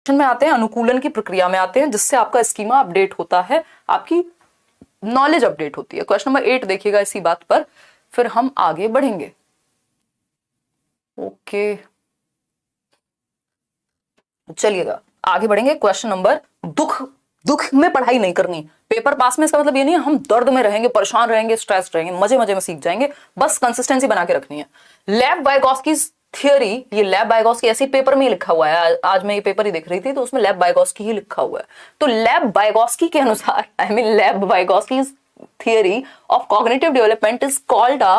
में आते हैं, अनुकूलन की प्रक्रिया में आते हैं, जिससे आपका स्कीमा अपडेट होता है, आपकी नॉलेज अपडेट होती है। क्वेश्चन नंबर 8 देखिएगा इसी बात पर, फिर हम आगे बढ़ेंगे। ओके चलिएगा आगे बढ़ेंगे। क्वेश्चन नंबर, दुख में पढ़ाई नहीं करनी, पेपर पास में इसका मतलब ये नहीं है हम दर्द में रहेंगे, परेशान रहेंगे, स्ट्रेस रहेंगे, मजे मजे में सीख जाएंगे, बस कंसिस्टेंसी बना के रखनी है। लेव वाइगोस्की थियोरी, ये लेव वाइगोस्की ऐसे पेपर में ही लिखा हुआ है, आज मैं ये पेपर ही देख रही थी तो उसमें लेव वाइगोस्की ही लिखा हुआ है। तो लेव वाइगोस्की के अनुसार, लेव Vygotsky theory of cognitive development is called a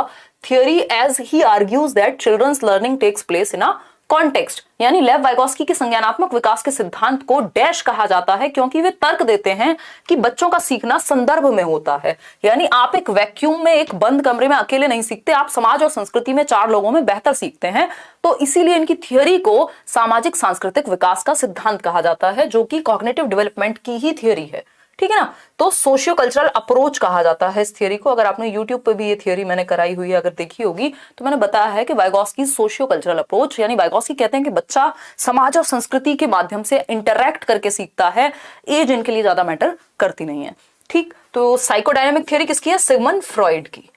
theory as he argues that children's learning takes place in a context। यानी लेव वाइगोस्की के संज्ञानात्मक विकास के सिद्धांत को डैश कहा जाता है क्योंकि वे तर्क देते हैं कि बच्चों का सीखना संदर्भ में होता है। यानी आप एक वैक्यूम में, एक बंद कमरे में अकेले नहीं सीखते, आप समाज और संस्कृति में 4 लोगों में बेहतर सीखते हैं। तो इसीलिए इनकी थियोरी को सामाजिक सांस्कृतिक विकास का सिद्धांत कहा जाता है, जो कि कॉग्निटिव डेवलपमेंट की ही थियोरी है, ठीक है ना। तो सोशियो कल्चरल अप्रोच कहा जाता है इस थियोरी को। अगर आपने यूट्यूब पे भी ये थियोरी मैंने कराई हुई है, अगर देखी होगी तो मैंने बताया है कि वाइगोस्की सोशियो कल्चरल अप्रोच, यानी वाइगोस्की कहते हैं कि बच्चा समाज और संस्कृति के माध्यम से इंटरैक्ट करके सीखता है, एज इनके लिए ज्यादा मैटर करती नहीं है, ठीक। तो साइकोडायनेमिक थियोरी किसकी है? सिगमंड फ्रॉइड की,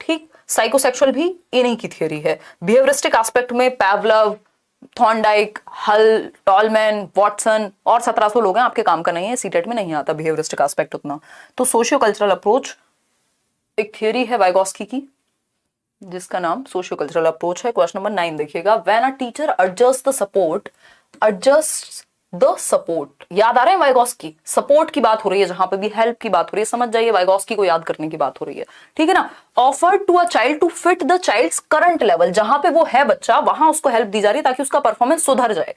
ठीक। साइकोसेक्सुअल भी इन्हीं की थियोरी है। बिहेवियरिस्टिक एस्पेक्ट में पैवलव, थॉर्नडाइक, हल, टॉलमैन, वॉटसन और 1700 लोग हैं, आपके काम का नहीं है, सीटेट में नहीं आता बिहेवियरिस्टिक एस्पेक्ट उतना। तो सोशियो कल्चरल अप्रोच एक थियोरी है वाइगोस्की की, जिसका नाम सोशियो कल्चरल अप्रोच है। क्वेश्चन नंबर 9 देखिएगा, when a teacher adjust the support, याद आ रहे हैं वाइगोस्की? सपोर्ट की बात हो रही है, जहां पे भी हेल्प की बात हो रही है, समझ जाइए वाइगोस्की को याद करने की बात हो रही है, ठीक है ना। Offer to a child to fit the child's current level, जहां पे वो है बच्चा वहां उसको हेल्प दी जा रही है ताकि उसका परफॉर्मेंस सुधर जाए।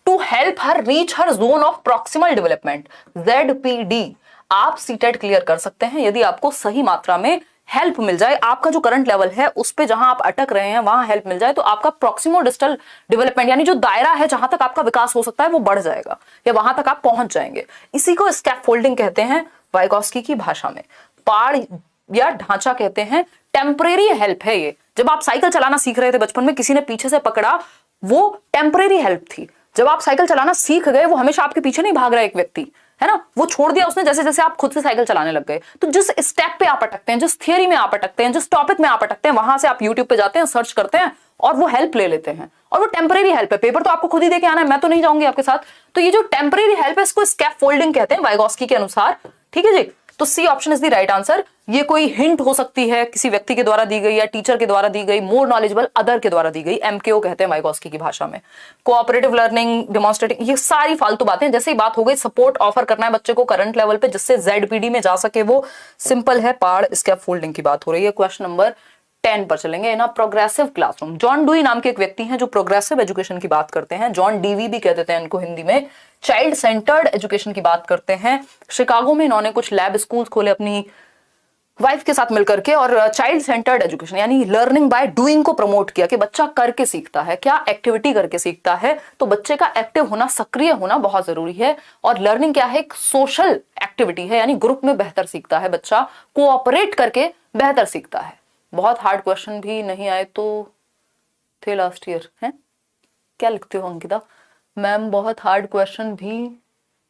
To help her reach her zone of proximal development, ZPD। आप सीटेट क्लियर कर सकते हैं यदि आपको सही मात्रा में हेल्प मिल जाए, आपका जो करंट लेवल है उस पे जहां आप अटक रहे हैं वहां हेल्प मिल जाए, तो आपका प्रॉक्सिमो डिस्टल डेवलपमेंट, यानी जो दायरा है जहां तक आपका विकास हो सकता है वो बढ़ जाएगा, या वहां तक आप पहुंच जाएंगे। इसी को स्कैफोल्डिंग कहते हैं वाइगोस्की की भाषा में। पाड़ या ढांचा कहते हैं, टेम्परेरी हेल्प है ये। जब आप साइकिल चलाना सीख रहे थे बचपन में, किसी ने पीछे से पकड़ा, वो टेम्परेरी हेल्प थी। जब आप साइकिल चलाना सीख गए, वो हमेशा आपके पीछे नहीं भाग रहा एक व्यक्ति, है ना, वो छोड़ दिया उसने जैसे जैसे आप खुद से साइकिल चलाने लग गए। तो जिस स्टेप पे आप अटकते हैं, जिस थियरी में आप अटकते हैं, जिस टॉपिक में आप अटकते हैं, वहां से आप यूट्यूब पे जाते हैं, सर्च करते हैं और वो हेल्प ले लेते हैं, और वो टेम्परेरी हेल्प है। पेपर तो आपको खुद ही देके आना है, मैं तो नहीं जाऊंगी आपके साथ। तो ये जो टेम्परेरी हेल्प है, इसको स्कैफोल्डिंग कहते हैं वाइगोस्की के अनुसार, ठीक है जी। तो C option is the right answer. ये कोई हिंट हो सकती है, किसी व्यक्ति के द्वारा दी गई या टीचर के द्वारा दी गई, मोर नॉलेजेबल अदर के द्वारा दी गई, MKO कहते हैं वाइगोस्की की भाषा में। कोऑपरेटिव लर्निंग, डेमोन्स्ट्रेटिंग, ये सारी फालतू बातें। जैसे ही बात हो गई सपोर्ट ऑफर करना है बच्चे को करंट लेवल पे जिससे ZPD में जा सके, वो सिंपल है, पाड़ स्कैफोल्डिंग की बात हो रही है। क्वेश्चन नंबर 10 पर चलेंगे। इन प्रोग्रेसिव क्लासरूम, जॉन डुई नाम के एक व्यक्ति हैं जो प्रोग्रेसिव एजुकेशन की बात करते हैं, जॉन डीवी भी कह देते हैं इनको हिंदी में। चाइल्ड सेंटर्ड एजुकेशन की बात करते हैं। शिकागो में इन्होंने कुछ लैब स्कूल्स खोले अपनी वाइफ के साथ मिलकर के, और चाइल्ड सेंटर्ड एजुकेशन यानी लर्निंग बाय डूइंग को प्रमोट किया कि बच्चा करके सीखता है, क्या एक्टिविटी करके सीखता है। तो बच्चे का एक्टिव होना, सक्रिय होना बहुत जरूरी है। और लर्निंग क्या है? एक सोशल एक्टिविटी है, यानी ग्रुप में बेहतर सीखता है बच्चा, कोऑपरेट करके बेहतर सीखता है। बहुत हार्ड क्वेश्चन भी नहीं आए तो थे लास्ट ईयर, हैं? क्या लिखते हो अंकिता? मैम बहुत हार्ड क्वेश्चन भी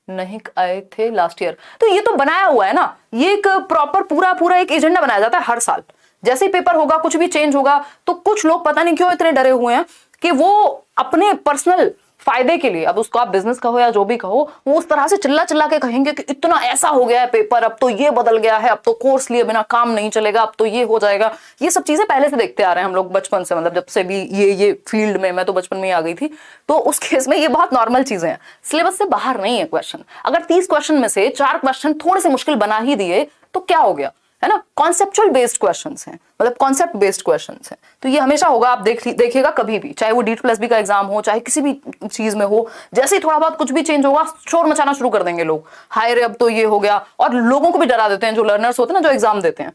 नहीं आए थे लास्ट ईयर। तो ये तो बनाया हुआ है ना, ये एक प्रॉपर पूरा एक एजेंडा बनाया जाता है हर साल। जैसे ही पेपर होगा, कुछ भी चेंज होगा, तो कुछ लोग पता नहीं क्यों इतने डरे हुए हैं कि वो अपने पर्सनल फायदे के लिए, अब उसको आप बिजनेस कहो या जो भी कहो, वो उस तरह से चिल्ला चिल्ला के कहेंगे कि इतना ऐसा हो गया है पेपर, अब तो ये बदल गया है, अब तो कोर्स लिए बिना काम नहीं चलेगा, अब तो ये हो जाएगा। ये सब चीजें पहले से देखते आ रहे हैं हम लोग बचपन से, मतलब जब से भी ये फील्ड में, मैं तो बचपन में ही आ गई थी। तो उस केस में ये बहुत नॉर्मल चीजें हैं, सिलेबस से बाहर नहीं है क्वेश्चन। अगर 30 क्वेश्चन में से 4 क्वेश्चन थोड़े से मुश्किल बना ही दिए तो क्या हो गया, है ना। कॉन्सेप्चुअल बेस्ड क्वेश्चंस हैं, मतलब कॉन्सेप्ट बेस्ड क्वेश्चंस हैं। तो ये हमेशा होगा, आप देखिएगा कभी भी, चाहे वो D2+B का एग्जाम हो, चाहे किसी भी चीज में हो, जैसे ही थोड़ा बहुत कुछ भी चेंज होगा, शोर मचाना शुरू कर देंगे लोग, हाय रे अब तो ये हो गया, और लोगों को भी डरा देते हैं जो लर्नर्स होते हैं ना, जो एग्जाम देते हैं।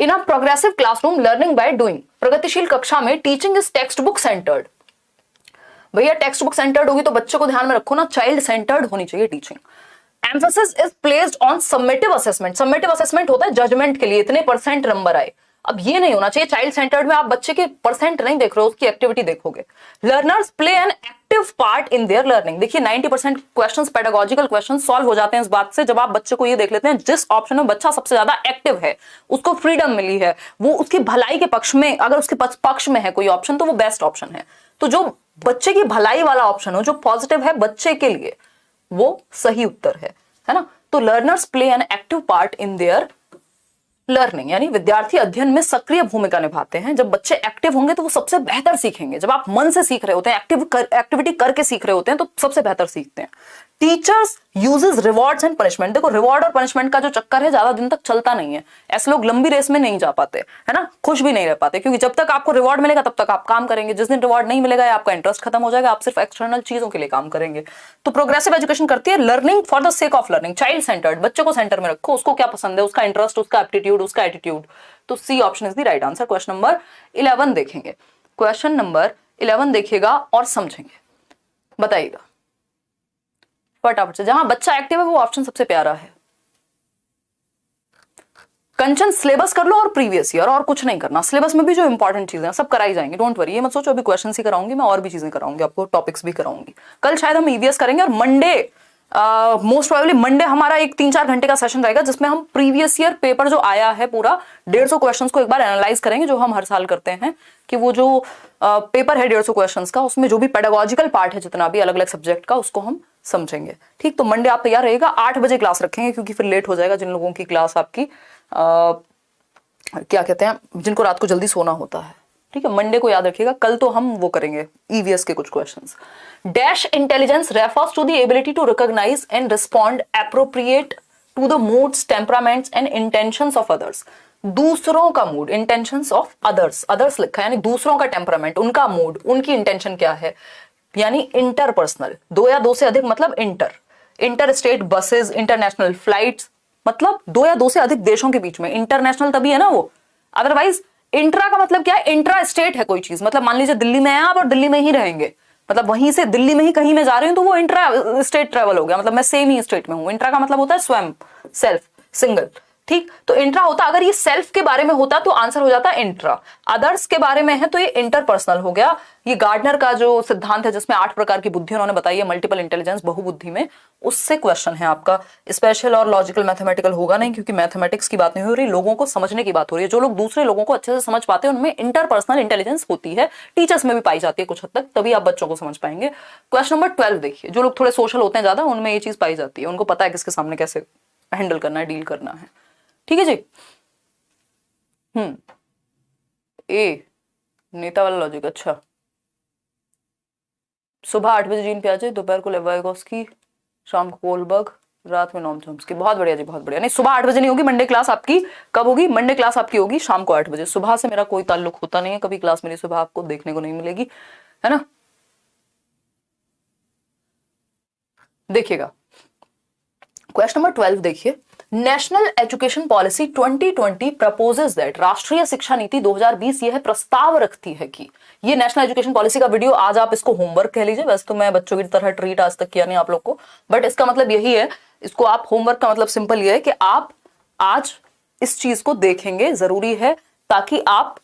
In a progressive classroom learning by doing, प्रगतिशील कक्षा में teaching is text book centred. भैया टेक्स्ट बुक सेंटर्ड होगी तो बच्चे को ध्यान में रखो ना, चाइल्ड सेंटर्ड होनी चाहिए teaching. Emphasis is placed on summative assessment। Summative assessment होता है जजमेंट के लिए, इतने % नंबर आए। अब ये नहीं होना चाहिए चाइल्ड सेंटर्ड में, आप बच्चे के % नहीं देख रहे हो, उसकी एक्टिविटी देखोगे। Learners play an active part in their learning. देखिए 90% क्वेश्चंस, पेडागोजिकल क्वेश्चंस सॉल्व हो जाते हैं इस बात से जब आप बच्चे को ये देख लेते हैं जिस ऑप्शन में बच्चा सबसे ज्यादा एक्टिव है, उसको फ्रीडम मिली है, वो उसकी भलाई के पक्ष में, अगर उसके पक्ष में है कोई ऑप्शन तो वो बेस्ट ऑप्शन है। तो जो बच्चे की भलाई वाला ऑप्शन हो, जो पॉजिटिव है बच्चे के लिए, वो सही उत्तर है ना। तो learners play an active part in their learning, यानी विद्यार्थी अध्ययन में सक्रिय भूमिका निभाते हैं। जब बच्चे एक्टिव होंगे तो वो सबसे बेहतर सीखेंगे। जब आप मन से सीख रहे होते हैं, एक्टिविटी करके सीख रहे होते हैं, तो सबसे बेहतर सीखते हैं। Teachers uses rewards and punishment. देखो रिवॉर्ड और पनिशमेंट का जो चक्कर है ज्यादा दिन तक चलता नहीं है। ऐसे लोग लंबी रेस में नहीं जा पाते, है ना, खुश भी नहीं रह पाते, क्योंकि जब तक आपको रिवॉर्ड मिलेगा तब तक आप काम करेंगे। जिस दिन रिवॉर्ड नहीं मिलेगा आपका इंटरेस्ट खत्म हो जाएगा, आप सिर्फ एक्सटर्नल चीजों के लिए काम करेंगे। तो प्रोग्रेसिव एजुकेशन करती है learning for the sake of learning, child centred. बच्चे को सेंटर में रखो, उसको क्या पसंद है, उसका इंटरेस्ट, उसका एप्टीट्यूड, उसका एटीट्यूड। तो C option is the right answer. Question number 11 देखेंगे। क्वेश्चन नंबर 11 देखिएगा और समझेंगे, बताइएगा फटाफट से। जहां बच्चा एक्टिव है वो ऑप्शन सबसे प्यारा है। कंचन सिलेबस कर लो और प्रीवियस ईयर, और कुछ नहीं करना। सिलेबस में भी जो इंपॉर्टेंट चीजें हैं सब कराई जाएंगी, डोंट वरी। ये मत सोचो अभी क्वेश्चन ही कराऊंगी मैं, और भी चीजें कराऊंगी आपको, टॉपिक्स भी कराऊंगी। कल शायद हम ईवीएस करेंगे और मंडे, मोस्ट प्रोबेबली मंडे हमारा एक 3-4 घंटे का सेशन रहेगा जिसमें हम प्रीवियस ईयर पेपर जो आया है पूरा 150 क्वेश्चंस को एक बार एनालाइज करेंगे, जो हम हर साल करते हैं कि वो जो पेपर है 150 क्वेश्चंस का, उसमें जो भी पेडागोजिकल पार्ट है जितना भी अलग अलग सब्जेक्ट का, उसको हम समझेंगे। ठीक, तो मंडे आप तैयार रहिएगा। 8 बजे क्लास रखेंगे क्योंकि फिर लेट हो जाएगा जिन लोगों की क्लास आपकी क्या कहते हैं, जिनको रात को जल्दी सोना होता है। ठीक है, मंडे को याद रखिएगा। कल तो हम वो करेंगे ईवीएस के कुछ questions. Dash intelligence refers to the ability to recognise and respond appropriate to the moods, temperaments and intentions of others. दूसरों का mood, intentions of others, others लिखा है यानी दूसरों का टेम्परामेंट, उनका मूड, उनकी इंटेंशन क्या है, यानी इंटरपर्सनल। 2 या 2 से अधिक मतलब inter state buses, international flights, मतलब 2 या 2 से अधिक देशों के बीच में। इंटरनेशनल तभी है ना वो, अदरवाइज इंट्रा का मतलब क्या है, इंट्रा स्टेट है कोई चीज। मतलब मान लीजिए दिल्ली में हैं आप और दिल्ली में ही रहेंगे, मतलब वहीं से दिल्ली में ही कहीं में जा रहे हो तो वो इंट्रा स्टेट ट्रेवल हो गया, मतलब मैं सेम ही स्टेट में हूं। इंट्रा का मतलब होता है स्वयं, सेल्फ, सिंगल। ठीक, तो इंट्रा होता, अगर ये सेल्फ के बारे में होता तो आंसर हो जाता इंट्रा। अदर्स के बारे में है तो ये इंटरपर्सनल हो गया। ये गार्डनर का जो सिद्धांत है जिसमें 8 प्रकार की बुद्धि उन्होंने बताई है, मल्टीपल इंटेलिजेंस, बहुबुद्धि में, उससे क्वेश्चन है आपका। स्पेशल और लॉजिकल मैथमेटिकल होगा नहीं, क्योंकि मैथमेटिक्स की बात नहीं हो रही, लोगों को समझने की बात हो रही है। जो लोग दूसरे लोगों को अच्छे से समझ पाते हैं उनमें इंटरपर्सनल इंटेलिजेंस होती है, टीचर्स में भी पाई जाती है कुछ हद तक, तभी आप बच्चों को समझ पाएंगे। क्वेश्चन नंबर 12 देखिए। जो लोग थोड़े सोशल होते हैं ज्यादा, उनमें ये चीज पाई जाती है, उनको पता है किसके सामने कैसे हैंडल करना है, डील करना है। ठीक है जी। ए नेता वाला लॉजिक, अच्छा। सुबह 8 बजे जीन पियाजे, दोपहर को लेवाइगोस्की, शाम को कोलबर्ग, रात में नॉम चॉम्स्की। बहुत बढ़िया जी, बहुत बढ़िया। नहीं, सुबह 8 बजे नहीं होगी मंडे क्लास आपकी। कब होगी मंडे क्लास आपकी? होगी शाम को 8 बजे। सुबह से मेरा कोई ताल्लुक होता नहीं है, कभी क्लास मेरी सुबह आपको देखने को नहीं मिलेगी, है ना। देखिएगा क्वेश्चन नंबर 12 देखिए। National education policy 2020 proposes that, राष्ट्रीय शिक्षा नीति 2020 यह प्रस्ताव रखती है कि, ये नेशनल एजुकेशन पॉलिसी का वीडियो आज आप इसको होमवर्क कह लीजिए, वैसे तो मैं बच्चों की तरह ट्रीट आज तक किया नहीं आप लोग को, बट इसका मतलब यही है, इसको आप होमवर्क का मतलब सिंपल ये है कि आप आज इस चीज को देखेंगे, जरूरी है, ताकि आप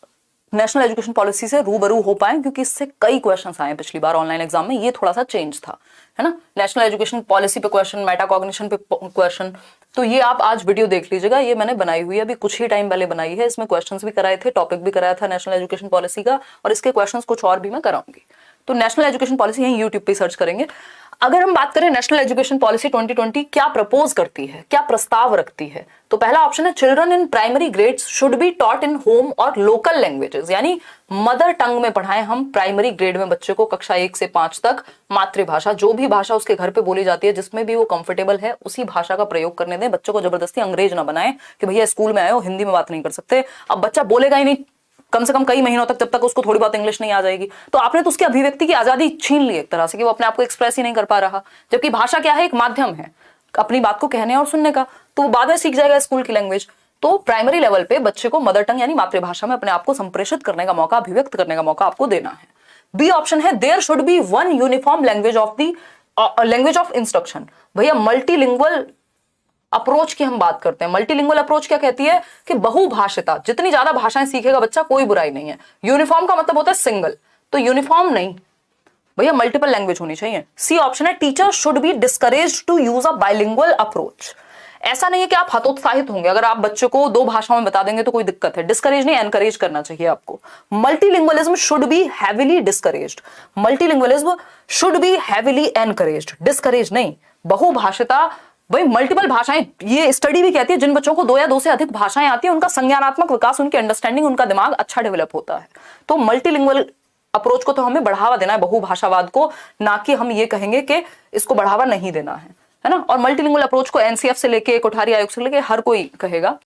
नेशनल एजुकेशन पॉलिसी से रूबरू हो पाए, क्योंकि इससे कई क्वेश्चंस आए पिछली बार ऑनलाइन एग्जाम में, ये थोड़ा सा चेंज था, है ना। नेशनल एजुकेशन पॉलिसी पे क्वेश्चन, मेटाकॉग्निशन पे क्वेश्चन, तो ये आप आज वीडियो देख लीजिएगा। ये मैंने बनाई हुई है, अभी कुछ ही टाइम पहले बनाई है। इसमें क्वेश्चंस भी कराए थे, टॉपिक भी कराया था नेशनल एजुकेशन पॉलिसी का, और इसके क्वेश्चंस कुछ और भी मैं कराऊंगी। तो नेशनल एजुकेशन पॉलिसी यहीं यूट्यूब पे सर्च करेंगे। अगर हम बात करें नेशनल एजुकेशन पॉलिसी 2020 क्या प्रपोज करती है, क्या प्रस्ताव रखती है, तो पहला ऑप्शन है children in primary grades should be taught in home और लोकल लैंग्वेजेस, यानी मदर टंग में पढ़ाएं हम प्राइमरी ग्रेड में बच्चे को, कक्षा 1 से 5 तक मातृभाषा, जो भी भाषा उसके घर पे बोली जाती है, जिसमें भी वो कंफर्टेबल है उसी भाषा का प्रयोग करने दें। बच्चों को जबरदस्ती अंग्रेज ना बनाएं कि भैया स्कूल में आए हो हिंदी में बात नहीं कर सकते। अब बच्चा बोलेगा ही नहीं कम से कम कई महीनों तक, जब तक उसको थोड़ी बहुत इंग्लिश नहीं आ जाएगी, तो आपने तो उसकी अभिव्यक्ति की आजादी छीन ली एक तरह से, कि वो अपने आप को एक्सप्रेस ही नहीं कर पा रहा। जबकि भाषा क्या है, एक माध्यम है अपनी बात को कहने और सुनने का, तो वो बाद में सीख जाएगा स्कूल की लैंग्वेज। तो प्राइमरी लेवल पे बच्चे को मदर टंग यानी मातृभाषा में अपने आप को संप्रेषित करने का मौका, अभिव्यक्त करने का मौका आपको देना है। बी ऑप्शन है there should be one uniform language of the language of instruction. भैया मल्टीलिंगुअल अप्रोच की हम बात करते हैं। मल्टीलिंगुअल अप्रोच क्या कहती है कि बहुभाषिता, जितनी ज्यादा भाषाएं सीखेगा बच्चा कोई बुराई नहीं है। यूनिफॉर्म का मतलब होता है सिंगल, तो यूनिफॉर्म नहीं, भैया मल्टीपल लैंग्वेज होनी चाहिए। सी ऑप्शन है, teacher should be discourage to use a bilingual approach. ऐसा नहीं है कि आप हतोत्साहित होंगे अगर आप बच्चे को 2 भाषाओं में बता देंगे तो कोई दिक्कत है, डिस्करेज नहीं, एनकरेज करना चाहिए आपको। Multilingualism should be heavily discouraged, multilingualism should be heavily encouraged, discourage नहीं। बहुभाषिता, भाई मल्टीपल भाषाएं, ये स्टडी भी कहती है जिन बच्चों को 2 या 2 से अधिक भाषाएं आती है उनका संज्ञानात्मक विकास, उनकी अंडरस्टैंडिंग, उनका दिमाग अच्छा डेवलप होता है। तो मल्टीलिंगुअल अप्रोच को तो हमें बढ़ावा देना है, बहुभाषावाद को, ना कि हम ये कहेंगे कि इसको बढ़ावा नहीं देना है ना। और मल्टीलिंगुअल अप्रोच को एनसीएफ से लेके, कोठारी आयोग से लेके हर कोई कहेगा